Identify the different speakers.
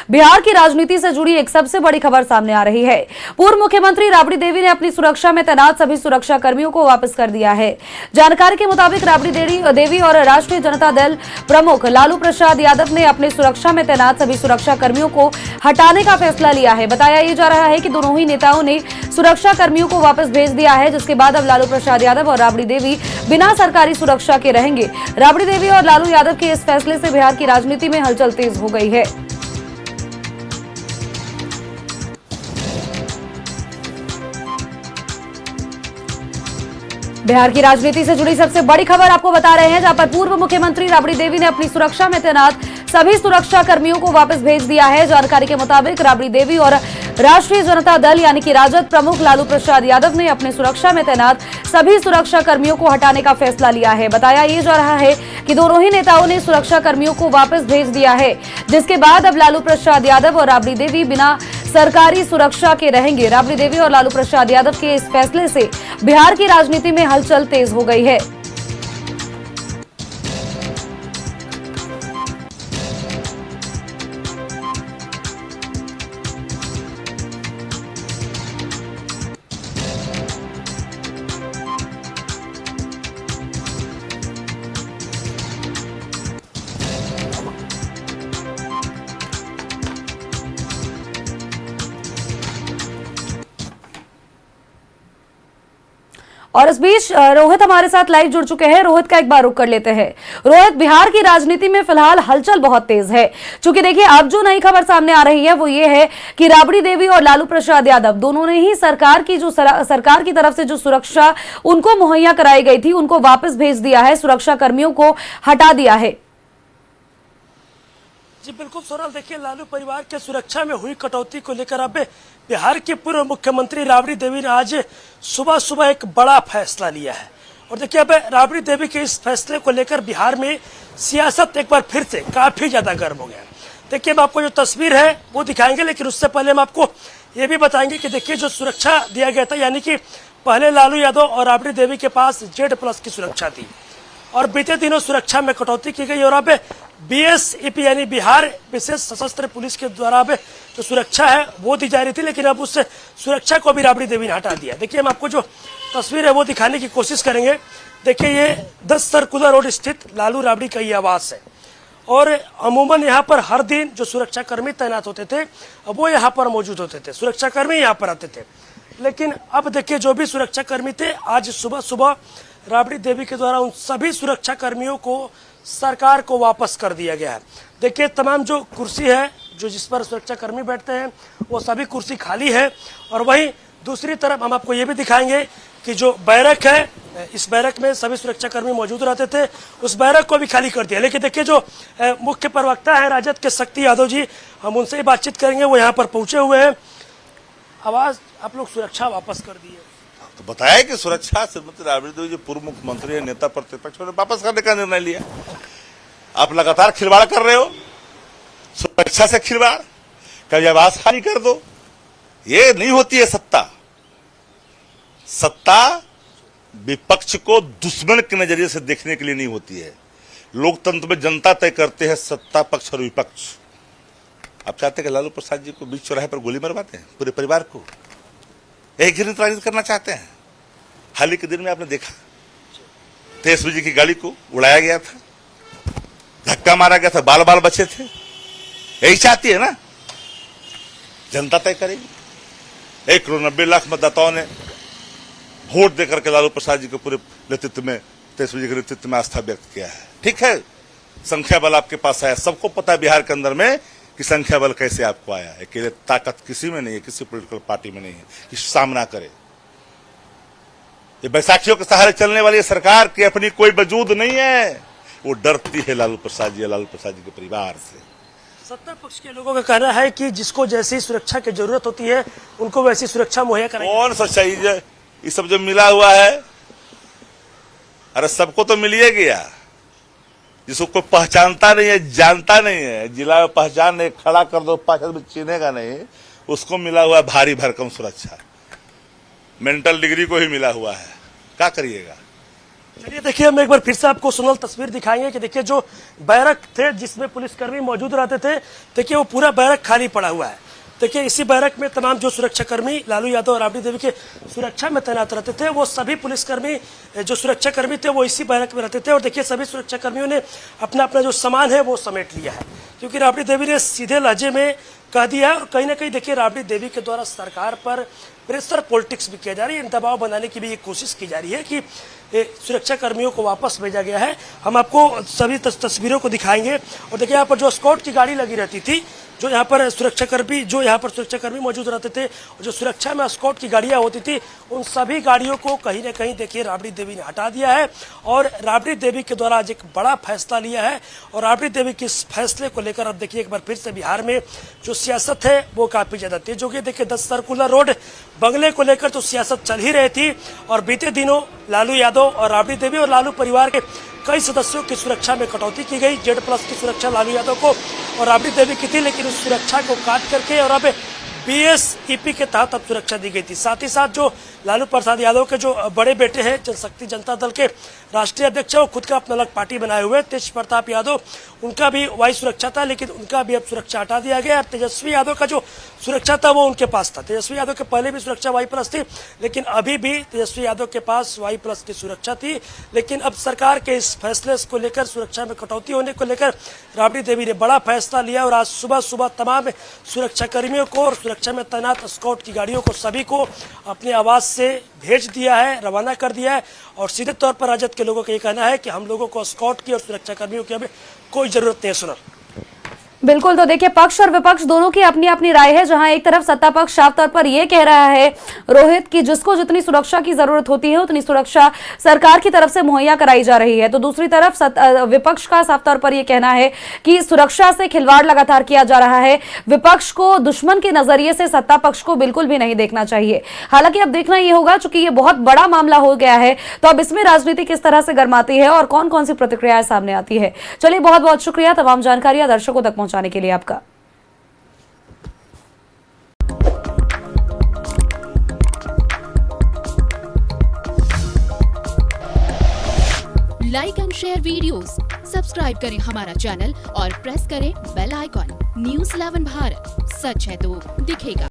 Speaker 1: बिहार की राजनीति से जुड़ी एक सबसे बड़ी खबर सामने आ रही है। पूर्व मुख्यमंत्री राबड़ी देवी ने अपनी सुरक्षा में तैनात सभी सुरक्षा कर्मियों को वापस कर दिया है। जानकारी के मुताबिक राबड़ी देवी और राष्ट्रीय जनता दल प्रमुख लालू प्रसाद यादव ने अपनी सुरक्षा में तैनात सभी सुरक्षा कर्मियों को हटाने का फैसला लिया है। बताया जा रहा है कि दोनों ही नेताओं ने सुरक्षा कर्मियों को वापस भेज दिया है, जिसके बाद अब लालू प्रसाद यादव और राबड़ी देवी बिना सरकारी सुरक्षा के रहेंगे। राबड़ी देवी और लालू यादव के इस फैसले से बिहार की राजनीति में हलचल तेज हो गई है। बिहार की राजनीति से जुड़ी सबसे बड़ी खबर आपको बता रहे हैं, जहां पर पूर्व मुख्यमंत्री राबड़ी देवी ने अपनी सुरक्षा में तैनात सभी सुरक्षा कर्मियों को वापस भेज दिया है। जानकारी के मुताबिक राबड़ी देवी और राष्ट्रीय जनता दल यानी कि राजद प्रमुख लालू प्रसाद यादव ने अपने सुरक्षा में तैनात सभी सुरक्षा कर्मियों को हटाने का फैसला लिया है। बताया जा रहा है कि दोनों ही नेताओं ने सुरक्षा कर्मियों को वापस भेज दिया है, जिसके बाद अब लालू प्रसाद यादव और राबड़ी देवी बिना सरकारी सुरक्षा के रहेंगे। राबड़ी देवी और लालू प्रसाद यादव के इस फैसले से बिहार की राजनीति में हलचल तेज हो गई है। और इस बीच रोहित हमारे साथ लाइव जुड़ चुके हैं। रोहित का एक बार रुक कर लेते हैं। रोहित, बिहार की राजनीति में फिलहाल हलचल बहुत तेज है, क्योंकि देखिए अब जो नई खबर सामने आ रही है वो ये है कि राबड़ी देवी और लालू प्रसाद यादव दोनों ने ही सरकार की तरफ से जो सुरक्षा उनको मुहैया कराई गई थी उनको वापस भेज दिया है, सुरक्षा कर्मियों को हटा दिया है।
Speaker 2: जी बिल्कुल सोनल, देखिए लालू परिवार के सुरक्षा में हुई कटौती को लेकर अब बिहार के पूर्व मुख्यमंत्री राबड़ी देवी ने आज सुबह एक बड़ा फैसला लिया है। और देखिए अब राबड़ी देवी के इस फैसले को लेकर बिहार में सियासत एक बार फिर से काफी ज्यादा गर्म हो गया है। देखिए अब आपको जो तस्वीर है वो दिखाएंगे, लेकिन उससे पहले हम आपको ये भी बताएंगे कि देखिए जो सुरक्षा दिया गया था, यानी कि पहले लालू यादव और राबड़ी देवी के पास Z+ की सुरक्षा थी और बीते दिनों सुरक्षा में कटौती की गई और अब BSEP यानी बिहार विशेष सशस्त्र पुलिस के द्वारा अब जो सुरक्षा है वो दी जा रही थी, लेकिन अब उस सुरक्षा को भी राबड़ी देवी ने हटा दिया। देखिए हम आपको जो तस्वीर है वो दिखाने की कोशिश करेंगे। देखिए ये 10 सर्कुलर रोड स्थित लालू राबड़ी का ये आवास है और अमूमन यहाँ पर हर दिन जो सुरक्षा कर्मी तैनात होते थे वो यहाँ पर मौजूद होते थे, सुरक्षा कर्मी यहाँ पर आते थे। लेकिन अब देखिए जो भी सुरक्षा कर्मी थे, आज सुबह राबड़ी देवी के द्वारा उन सभी सुरक्षा कर्मियों को सरकार को वापस कर दिया गया है। देखिए तमाम जो कुर्सी है जो जिस पर सुरक्षा कर्मी बैठते हैं वो सभी कुर्सी खाली है और वहीं दूसरी तरफ हम आपको ये भी दिखाएंगे कि जो बैरक है, इस बैरक में सभी सुरक्षा कर्मी मौजूद रहते थे, उस बैरक को भी खाली कर दिया। लेकिन देखिए जो मुख्य प्रवक्ता है राजद के शक्ति यादव जी, हम उनसे ही बातचीत करेंगे, वो यहाँ पर पहुंचे हुए हैं। आवाज आप लोग सुरक्षा वापस कर दी है
Speaker 3: तो बताया कि सुरक्षा श्रीमती राबड़ी देवी जो पूर्व मुख्यमंत्री है, नेता प्रतिपक्ष, उन्होंने वापस करने का निर्णय लिया। आप लगातार खिलवाड़ कर रहे हो, सुरक्षा से खिलवाड़, कभी आवास खाली कर दो। ये नहीं होती है सत्ता विपक्ष को दुश्मन के नजरिए से देखने के लिए नहीं होती है। लोकतंत्र में जनता तय करते हैं सत्ता पक्ष और विपक्ष। आप चाहते हैं कि लालू प्रसाद जी को बीच चौराहे पर गोली मरवाते हैं, पूरे परिवार को एक घृणित राजनीति करना चाहते हैं। हाल ही के दिन में आपने देखा तेजस्वी जी की गाड़ी को उड़ाया गया था, धक्का मारा गया था, बाल बाल बचे थे। यही चाहती है ना, जनता तय करेगी। 1 करोड़ 90 लाख मतदाताओं ने वोट देकर के लालू प्रसाद जी के पूरे नेतृत्व में, तेजस्वी जी के नेतृत्व में आस्था व्यक्त किया है। ठीक है, संख्या बल आपके पास आया, सबको पता है बिहार के अंदर में कि संख्या बल कैसे आपको आया है। अकेले ताकत किसी में नहीं है, किसी पॉलिटिकल पार्टी में नहीं है कि सामना करे। ये बैसाखियों के सहारे चलने वाली सरकार की अपनी कोई वजूद नहीं है, वो डरती है लालू प्रसाद जी के परिवार से।
Speaker 2: सत्ता पक्ष के लोगों का कहना है कि जिसको जैसी सुरक्षा की जरूरत होती है उनको वैसी सुरक्षा मुहैया कराएंगे।
Speaker 3: कौन सा चाहिए ये सब जो मिला हुआ है? अरे सबको तो मिल ही गया, जिसको कोई पहचानता नहीं है, जानता नहीं है, जिला में पहचान नहीं, खड़ा कर दो 5 आदमी चिन्हेगा नहीं, उसको मिला हुआ है भारी भरकम सुरक्षा। मेंटल डिग्री को ही मिला हुआ है, क्या करिएगा?
Speaker 2: चलिए देखिए, हम एक बार फिर से आपको सुनल तस्वीर दिखाएंगे कि देखिए जो बैरक थे जिसमें पुलिसकर्मी मौजूद रहते थे, देखिए वो पूरा बैरक खाली पड़ा हुआ है। देखिए इसी बैरक में तमाम जो सुरक्षाकर्मी लालू यादव और राबड़ी देवी के सुरक्षा में तैनात रहते थे, वो सभी पुलिसकर्मी जो सुरक्षाकर्मी थे वो इसी बैरक में रहते थे। और देखिए सभी सुरक्षाकर्मियों ने अपना अपना जो सामान है वो समेट लिया है, क्योंकि राबड़ी देवी ने सीधे लहजे में कह दिया। और कहीं ना कहीं देखिए राबड़ी देवी के द्वारा सरकार पर प्रेशर पॉलिटिक्स भी किया जा रही है, दबाव बनाने की भी एक कोशिश की जा रही है कि सुरक्षा कर्मियों को वापस भेजा गया है। हम आपको सभी तस्वीरों को दिखाएंगे। और देखिए यहाँ पर जो स्कॉट की गाड़ी लगी रहती थी, जो यहाँ पर सुरक्षाकर्मी मौजूद रहते थे, जो सुरक्षा में स्कॉट की गाड़ियाँ होती थी, उन सभी गाड़ियों को कहीं ना कहीं देखिए राबड़ी देवी ने हटा दिया है। और राबड़ी देवी के द्वारा आज एक बड़ा फैसला लिया है। और राबड़ी देवी के इस फैसले को लेकर अब देखिए एक बार फिर से बिहार में जो सियासत है वो काफी ज्यादा तेज हो गई। देखिए 10 सर्कुलर रोड बंगले को लेकर तो सियासत चल ही रही थी, और बीते दिनों लालू यादव और राबड़ी देवी और लालू परिवार के कई सदस्यों की सुरक्षा में कटौती की गई। Z+ की सुरक्षा लालू यादव को और राबड़ी देवी की थी, लेकिन उस सुरक्षा को काट करके और अब BSEP के तहत अब सुरक्षा दी गई थी। साथ ही साथ जो लालू प्रसाद यादव के जो बड़े बेटे हैं, जनशक्ति जनता दल के राष्ट्रीय अध्यक्ष, वो खुद का अपना अलग पार्टी बनाए हुए तेज प्रताप यादव, उनका भी वही सुरक्षा था, लेकिन उनका भी अब सुरक्षा हटा दिया गया। तेजस्वी यादव का जो सुरक्षा था वो उनके पास था। तेजस्वी यादव के पहले भी सुरक्षा Y+ थी, लेकिन अभी भी तेजस्वी यादव के पास Y+ की सुरक्षा थी। लेकिन अब सरकार के इस फैसले को लेकर, सुरक्षा में कटौती होने को लेकर राबड़ी देवी ने बड़ा फैसला लिया। और आज सुबह सुबह तमाम सुरक्षा कर्मियों को और सुरक्षा में तैनात स्कॉट की गाड़ियों को सभी को अपने आवास से भेज दिया है, रवाना कर दिया है। और सीधे तौर पर राजद के लोगों का ये कहना है कि हम लोगों को स्कॉट की और सुरक्षा कर्मियों की अब कोई जरूरत नहीं है। सुना
Speaker 1: बिल्कुल, तो देखिए पक्ष और विपक्ष दोनों की अपनी अपनी राय है। जहां एक तरफ सत्ता पक्ष साफ तौर पर यह कह रहा है रोहित कि जिसको जितनी सुरक्षा की जरूरत होती है उतनी सुरक्षा सरकार की तरफ से मुहैया कराई जा रही है, तो दूसरी तरफ विपक्ष का साफ तौर पर यह कहना है कि सुरक्षा से खिलवाड़ लगातार किया जा रहा है। विपक्ष को दुश्मन के नजरिए से सत्ता पक्ष को बिल्कुल भी नहीं देखना चाहिए। हालांकि अब देखना यह होगा, चूंकि ये बहुत बड़ा मामला हो गया है, तो अब इसमें राजनीति किस तरह से गरमाती है और कौन कौन सी प्रतिक्रियाएं सामने आती है। चलिए, बहुत बहुत शुक्रिया तमाम जानकारियां दर्शकों तक पहुंचाने के लिए आपका।
Speaker 4: Like and share videos, subscribe करें हमारा चैनल और प्रेस करें बेल आइकॉन। News 11 भारत, सच है तो दिखेगा।